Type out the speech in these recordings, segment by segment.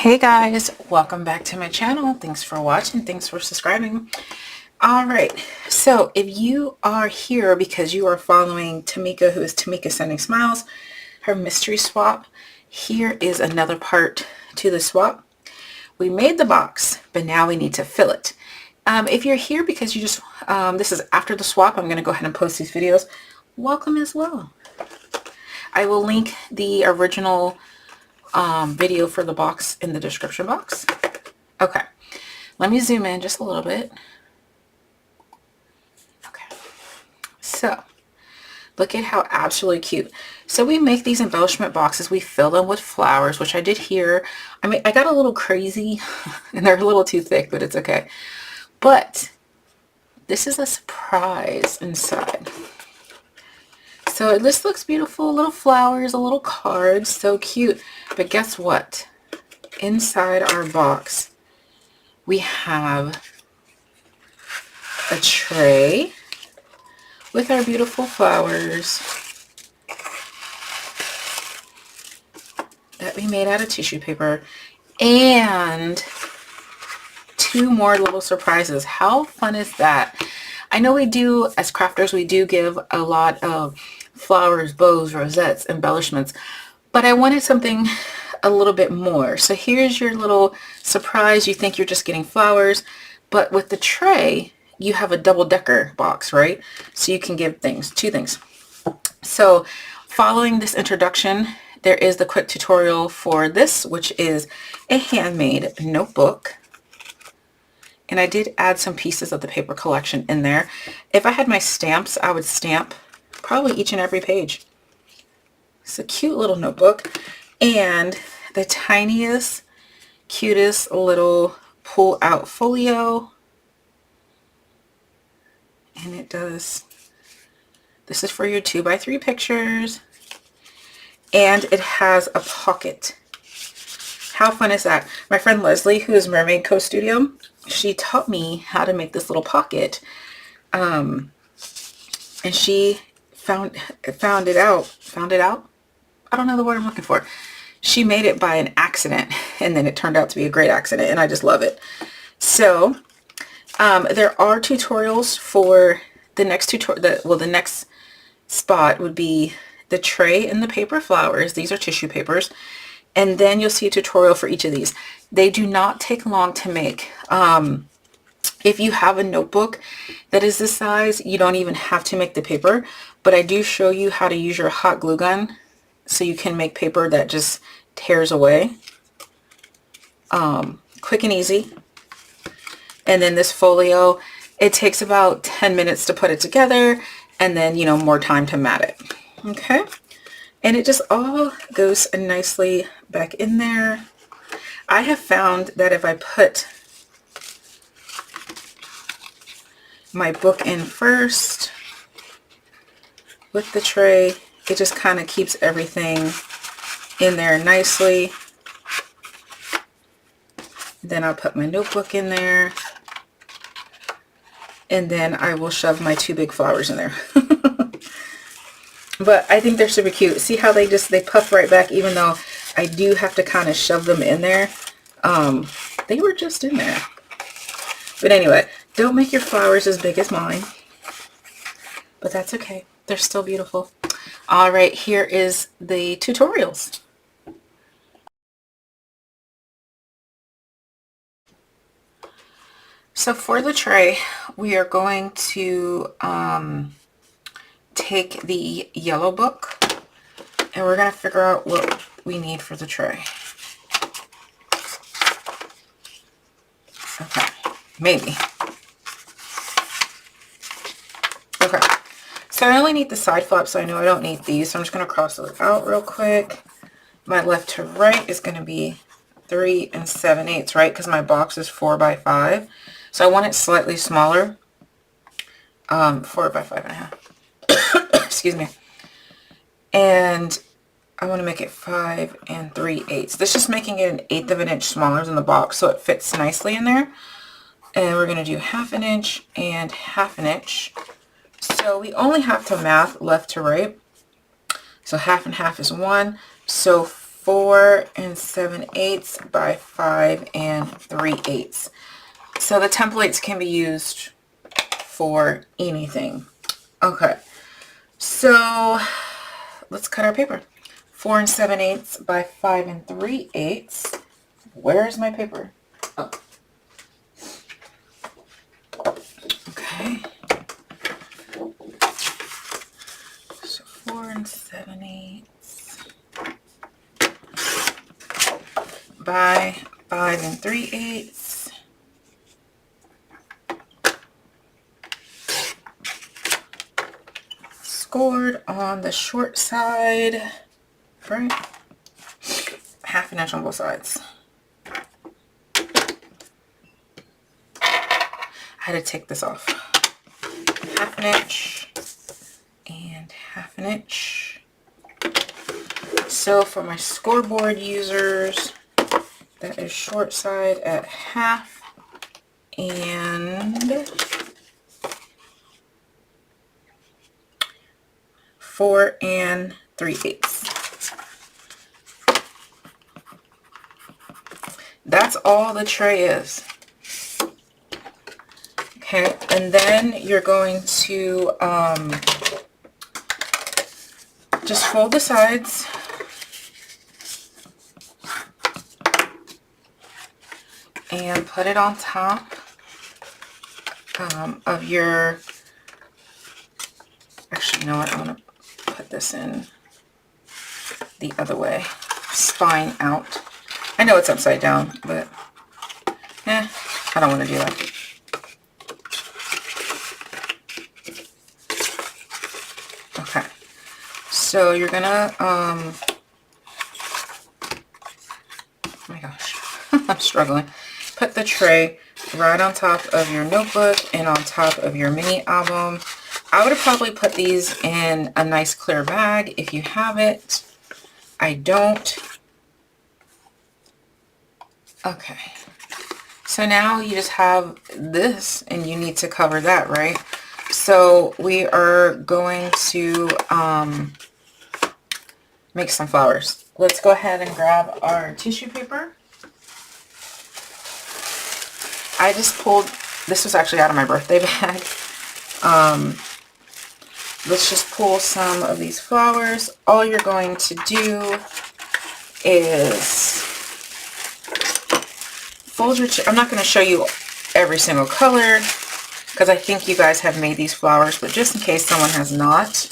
Hey guys, welcome back to my channel. Thanks for watching. Thanks for subscribing. All right, so if you are here because you are following Tamika, who is Tamika Sending Smiles, her mystery swap, here is another part to the swap. We made the box, but now we need to fill it. If you're here because you just, this is after the swap, I'm going to go ahead and post these videos. Welcome as well. I will link the original video for the box in the description box. Okay, let me zoom in just a little bit. Okay, so look at how absolutely cute. So we make these embellishment boxes. We fill them with flowers, which I did here. I mean, I got a little crazy and they're a little too thick, but it's okay. But this is a surprise inside. So this looks beautiful, little flowers, a little card, so cute. But guess what? Inside our box, we have a tray with our beautiful flowers that we made out of tissue paper, and two more little surprises. How fun is that? I know we do, as crafters, we do give a lot of flowers, bows, rosettes, embellishments, but I wanted something a little bit more. So here's your little surprise. You think you're just getting flowers, but with the tray, you have a double-decker box, right? So you can give things, two things. So following this introduction, there is the quick tutorial for this, which is a handmade notebook. And I did add some pieces of the paper collection in there. If I had my stamps, I would stamp probably each and every page. It's a cute little notebook. And the tiniest, cutest little pull-out folio. And it does, this is for your 2x3 pictures. And it has a pocket. How fun is that? My friend Leslie, who is Mermaid Co Studio, she taught me how to make this little pocket. And she found it out. I don't know the word I'm looking for. She made it by an accident, and then it turned out to be a great accident, and I just love it. So there are tutorials for the next tutorial. The next spot would be the tray and the paper flowers. These are tissue papers. And then you'll see a tutorial for each of these. They do not take long to make. If you have a notebook that is this size, you don't even have to make the paper. But I do show you how to use your hot glue gun so you can make paper that just tears away. Quick and easy. And then this folio, it takes about 10 minutes to put it together, and then, you know, more time to mat it. Okay. And it just all goes nicely back in there. I have found that if I put my book in first with the tray, it just kind of keeps everything in there nicely. Then I'll put my notebook in there. And then I will shove my two big flowers in there. But I think they're super cute. See how they puff right back, even though I do have to kind of shove them in there. They were just in there. But anyway, don't make your flowers as big as mine. But that's okay. They're still beautiful. All right, here is the tutorials. So for the tray, we are going to take the yellow book, and we're going to figure out what we need for the tray. Okay, maybe. Okay, so I only need the side flaps, so I know I don't need these, so I'm just going to cross those out real quick. My left to right is going to be 3 7/8, right? Because my box is 4 by 5. So I want it slightly smaller. 4 by 5.5. Excuse me. And I want to make it 5 3/8. This is just making it 1/8 of an inch smaller than the box, so it fits nicely in there. And we're going to do 1/2 inch and 1/2 inch. So we only have to math left to right. So 1/2 and 1/2 is 1. So 4 7/8 by 5 3/8. So the templates can be used for anything. Okay, so let's cut our paper. 4 7/8 by 5 3/8. Where's my paper? Oh. Okay. So 4 7/8 by 5 3/8. Scored on the short side, right? 1/2 inch on both sides. I had to take this off. 1/2 inch and 1/2 inch. So for my scoreboard users, that is short side at 1/2 and 4 3/8. That's all the tray is. Okay, and then you're going to just fold the sides and put it on top of your, actually, you know what, I'm going to put this in the other way, spine out. I know it's upside down, but I don't want to do that. Okay, so you're gonna, oh my gosh, I'm struggling. Put the tray right on top of your notebook and on top of your mini album. I would have probably put these in a nice clear bag if you have it. I don't. Okay, so now you just have this and you need to cover that, right? So we are going to make some flowers. Let's go ahead and grab our tissue paper. I just pulled, this was actually out of my birthday bag. Let's just pull some of these flowers. All you're going to do is fold your, I'm not going to show you every single color because I think you guys have made these flowers, but just in case someone has not,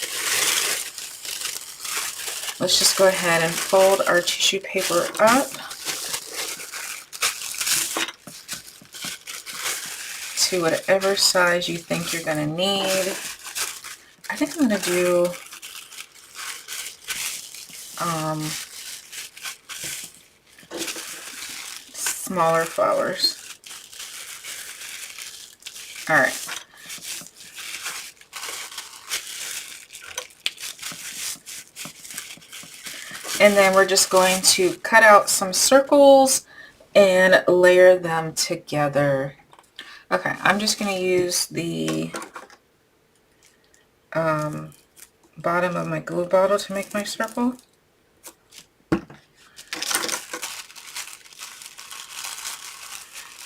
let's just go ahead and fold our tissue paper up to whatever size you think you're going to need. I think I'm going to do smaller flowers. All right. And then we're just going to cut out some circles and layer them together. Okay, I'm just going to use the bottom of my glue bottle to make my circle.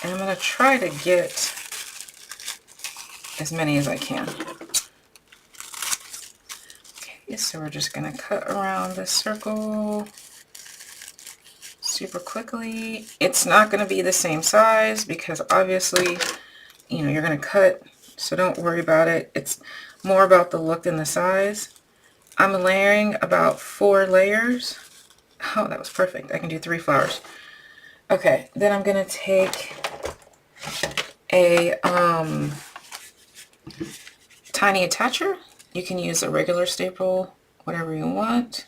And I'm going to try to get as many as I can. Okay, so we're just going to cut around this circle super quickly. It's not going to be the same size because obviously, you know, you're going to cut, so don't worry about it. It's more about the look and the size. I'm layering about 4 layers. Oh, that was perfect. I can do 3 flowers. Okay, then I'm going to take a tiny attacher. You can use a regular staple, whatever you want.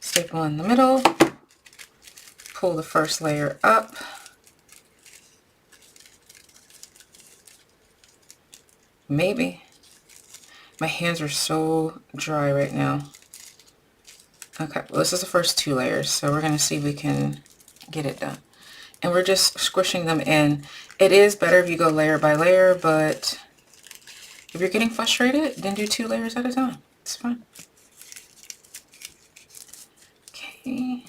Staple in the middle. Pull the first layer up. Maybe. My hands are so dry right now. Okay, well, this is the first 2 layers, so we're going to see if we can get it done. And we're just squishing them in. It is better if you go layer by layer, but if you're getting frustrated, then do 2 layers at a time. It's fine. Okay.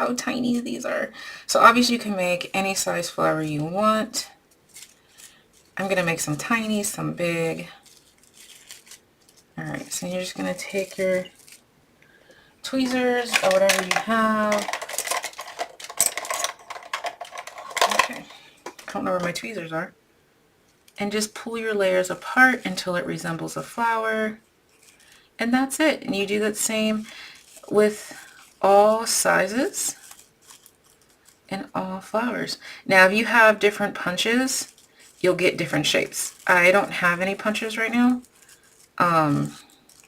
how tiny these are. So obviously you can make any size flower you want. I'm going to make some tiny, some big. All right, so you're just going to take your tweezers or whatever you have. Okay, I don't know where my tweezers are. And just pull your layers apart until it resembles a flower. And that's it. And you do that same with all sizes and all flowers. Now, if you have different punches, you'll get different shapes. I don't have any punches right now.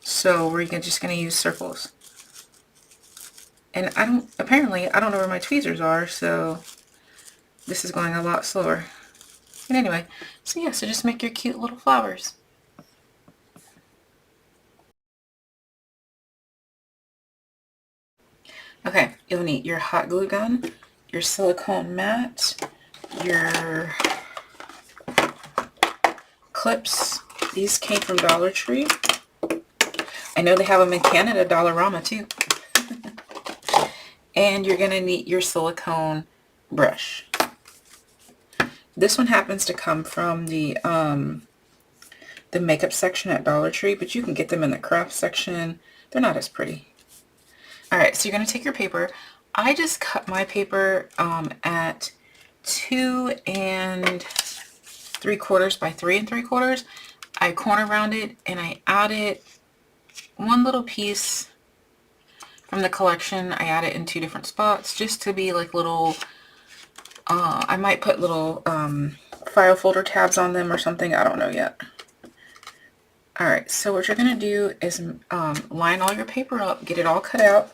So we're just going to use circles. And apparently I don't know where my tweezers are, so this is going a lot slower. But anyway, so yeah, so just make your cute little flowers. Okay, you'll need your hot glue gun, your silicone mat, your clips. These came from Dollar Tree. I know they have them in Canada, Dollarama too. And you're going to need your silicone brush. This one happens to come from the makeup section at Dollar Tree, but you can get them in the craft section. They're not as pretty. Alright, so you're going to take your paper. I just cut my paper at 2 3/4 by 3 3/4. I corner rounded and I added one little piece from the collection. I add it in 2 different spots just to be like little, I might put little file folder tabs on them or something. I don't know yet. Alright, so what you're going to do is line all your paper up, get it all cut out,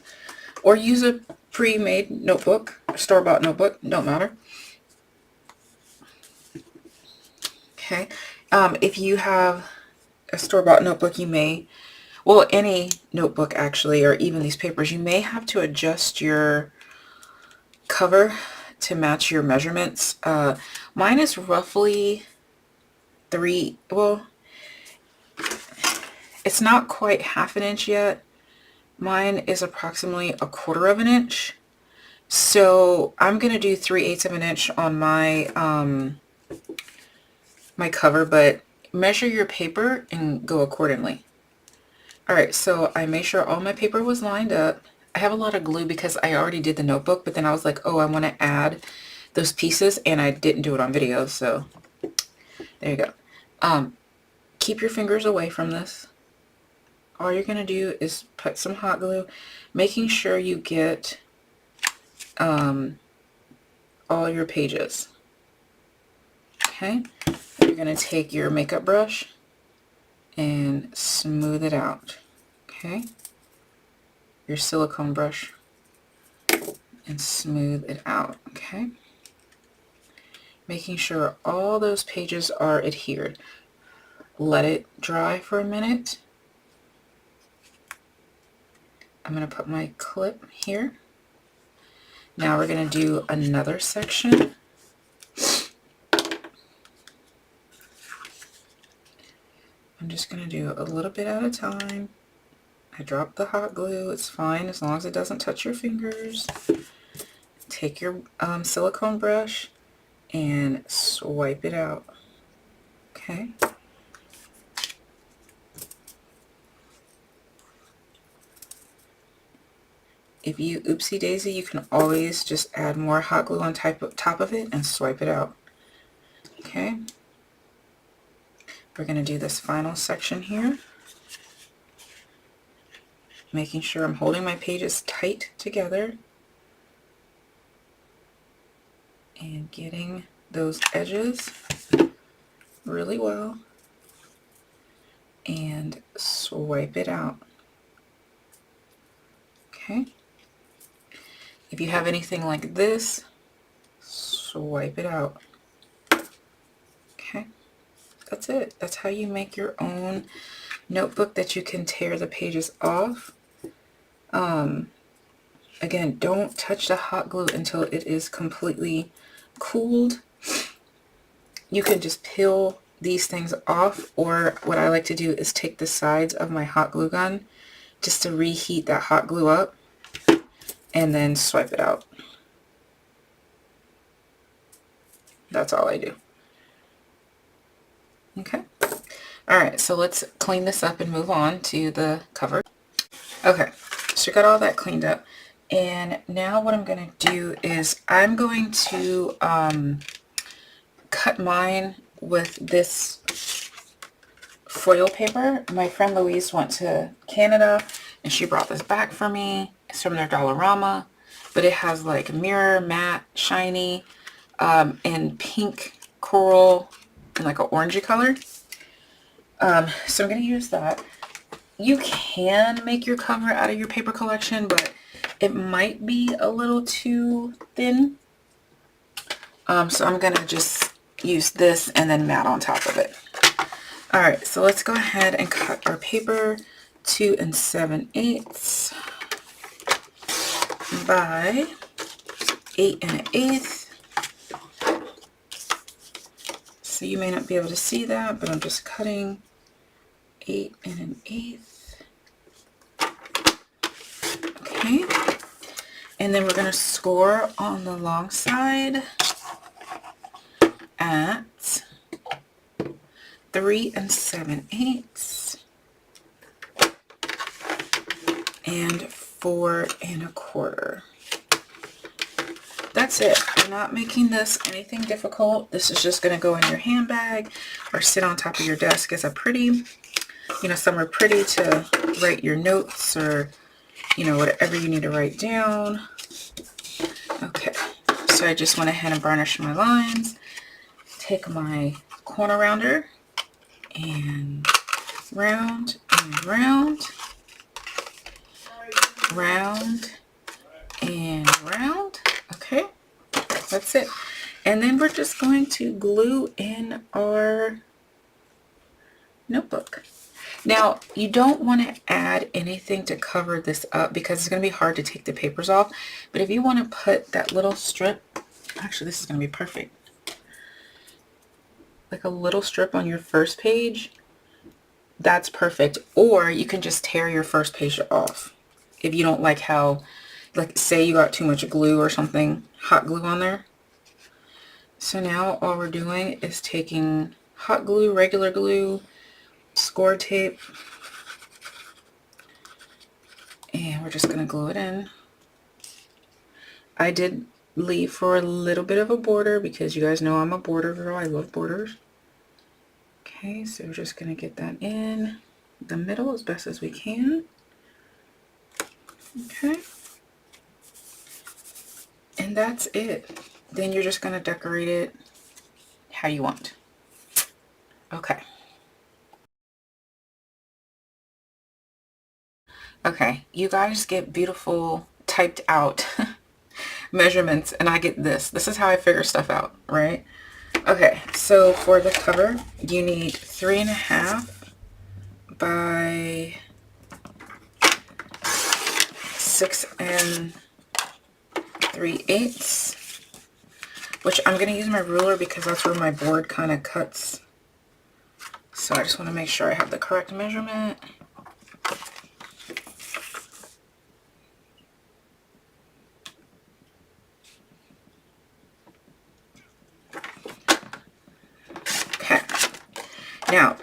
or use a pre-made notebook, a store-bought notebook, don't matter. Okay, if you have a store-bought notebook, you may, well, any notebook actually, or even these papers, you may have to adjust your cover to match your measurements. Mine is roughly 3, well, it's not quite 1/2 inch yet. Mine is approximately 1/4 inch. So I'm going to do 3/8 of an inch on my my cover, but measure your paper and go accordingly. Alright, so I made sure all my paper was lined up. I have a lot of glue because I already did the notebook, but then I was like, oh, I want to add those pieces, and I didn't do it on video, so there you go. Keep your fingers away from this. All you're going to do is put some hot glue, making sure you get all your pages. Okay, you're going to take your makeup brush and smooth it out. Okay, your silicone brush and smooth it out. Okay, making sure all those pages are adhered. Let it dry for a minute. I'm going to put my clip here. Now we're going to do another section. I'm just going to do a little bit at a time. I dropped the hot glue. It's fine as long as it doesn't touch your fingers. Take your silicone brush and swipe it out. Okay. If you oopsie daisy, you can always just add more hot glue on top of it and swipe it out. Okay. We're going to do this final section here. Making sure I'm holding my pages tight together and getting those edges really well and swipe it out. Okay. If you have anything like this, swipe it out. Okay. That's it. That's how you make your own notebook that you can tear the pages off. Again, don't touch the hot glue until it is completely cooled. You can just peel these things off, or what I like to do is take the sides of my hot glue gun just to reheat that hot glue up. and then swipe it out. That's all I do. Okay. All right, so let's clean this up and move on to the cover. Okay, so we got all that cleaned up. And now what I'm going to do is I'm going to cut mine with this foil paper. My friend Louise went to Canada and she brought this back for me. It's from their Dollarama, but it has like mirror, matte, shiny, and pink coral and like an orangey color. So I'm going to use that. You can make your cover out of your paper collection, but it might be a little too thin. So I'm going to just use this and then matte on top of it. All right, so let's go ahead and cut our paper 2 7/8 by 8 1/8. So you may not be able to see that, but I'm just cutting 8 1/8. Okay, and then we're going to score on the long side at 3 7/8 and 4 1/4. That's it. I'm not making this anything difficult. This is just going to go in your handbag or sit on top of your desk as a pretty, somewhere pretty to write your notes or, whatever you need to write down. Okay, so I just went ahead and varnished my lines. Take my corner rounder and round and round, round and round. Okay, that's it. And then we're just going to glue in our notebook. Now, you don't want to add anything to cover this up because it's going to be hard to take the papers off. But if you want to put that little strip, actually this is going to be perfect, like a little strip on your first page, that's perfect. Or you can just tear your first page off if you don't like how, like say you got too much glue or something, hot glue on there. So now all we're doing is taking hot glue, regular glue, score tape, and we're just going to glue it in. I did leave for a little bit of a border because you guys know I'm a border girl. I love borders. Okay, so we're just going to get that in the middle as best as we can. Okay. And that's it. Then you're just going to decorate it how you want. Okay. Okay, you guys get beautiful typed out measurements and I get this. This is how I figure stuff out, right? Okay, so for the cover, you need 3 1/2 by 6 3/8, which I'm going to use my ruler because that's where my board kind of cuts. So I just want to make sure I have the correct measurement. Okay. Now,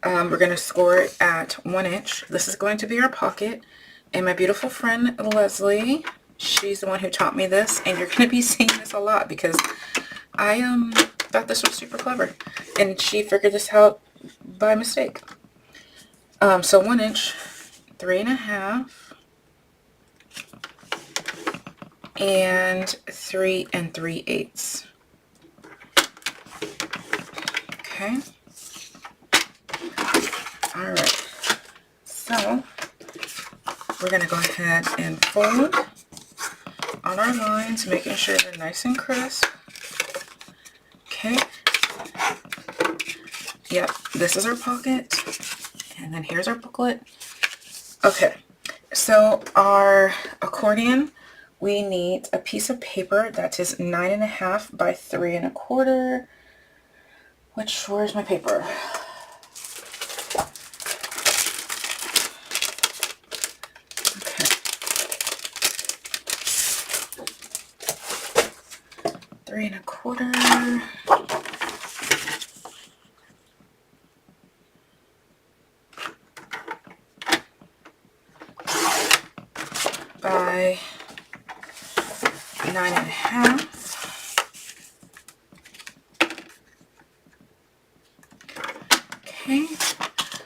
we're going to score it at 1 inch. This is going to be our pocket. And my beautiful friend Leslie, she's the one who taught me this. And you're going to be seeing this a lot because I thought this was super clever. And she figured this out by mistake. So 1 inch, 3 1/2, and 3 3/8. Okay. All right. So we're going to go ahead and fold on our lines, making sure they're nice and crisp. Okay. Yep, this is our pocket. And then here's our booklet. Okay, so our accordion, we need a piece of paper that is 9 1/2 by 3 1/4. Where's my paper? Okay. 3 1/4 by 9 1/2. Okay,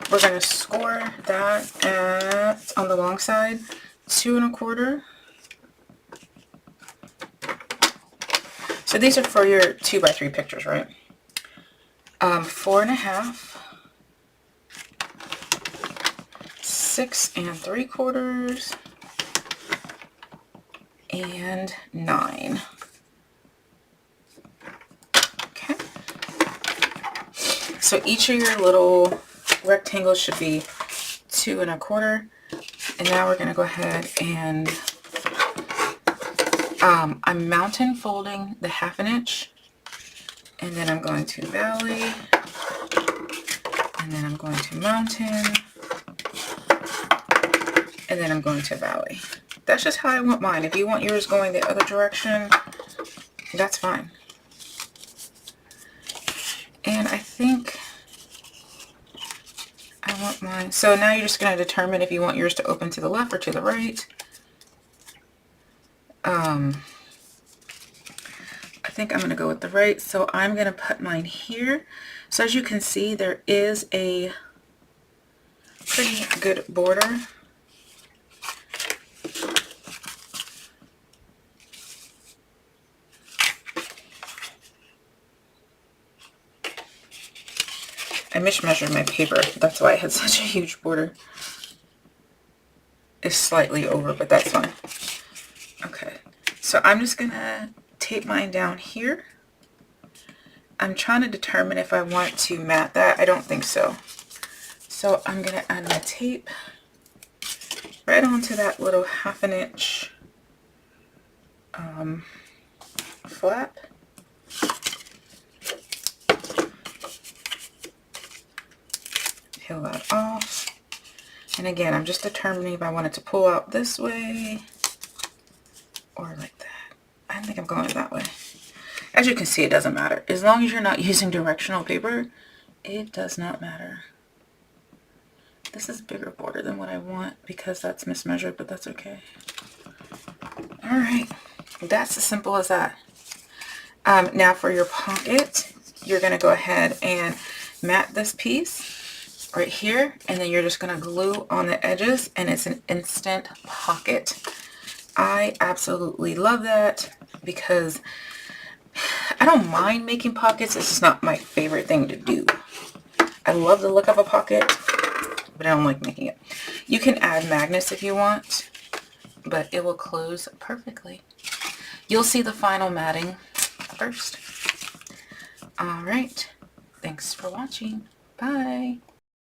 we're going to score that at, on the long side, 2 1/4. So these are for your 2 by 3 pictures, right? 4 1/2, 6 3/4, and 9. Okay. So each of your little rectangles should be 2 1/4. And now we're going to go ahead and I'm mountain folding the 1/2 inch, and then I'm going to valley, and then I'm going to mountain, and then I'm going to valley. That's just how I want mine. If you want yours going the other direction, that's fine. And I think I want mine. So now you're just going to determine if you want yours to open to the left or to the right. I think I'm going to go with the right, so I'm going to put mine here. So as you can see, there is a pretty good border. I mismeasured my paper. That's why it had such a huge border. It's slightly over, but that's fine. Okay, so I'm just going to tape mine down here. I'm trying to determine if I want to mat that. I don't think so. So I'm going to add my tape right onto that little 1/2 inch flap. Peel that off. And again, I'm just determining if I want it to pull out this way or like that. I think I'm going that way. As you can see, it doesn't matter. As long as you're not using directional paper, it does not matter. This is bigger border than what I want because that's mismeasured, but that's okay. All right, that's as simple as that. Now for your pocket, you're going to go ahead and mat this piece right here, and then you're just going to glue on the edges, and it's an instant pocket. I absolutely love that because I don't mind making pockets. It's just not my favorite thing to do. I love the look of a pocket, but I don't like making it. You can add magnets if you want, but it will close perfectly. You'll see the final matting first. All right. Thanks for watching. Bye.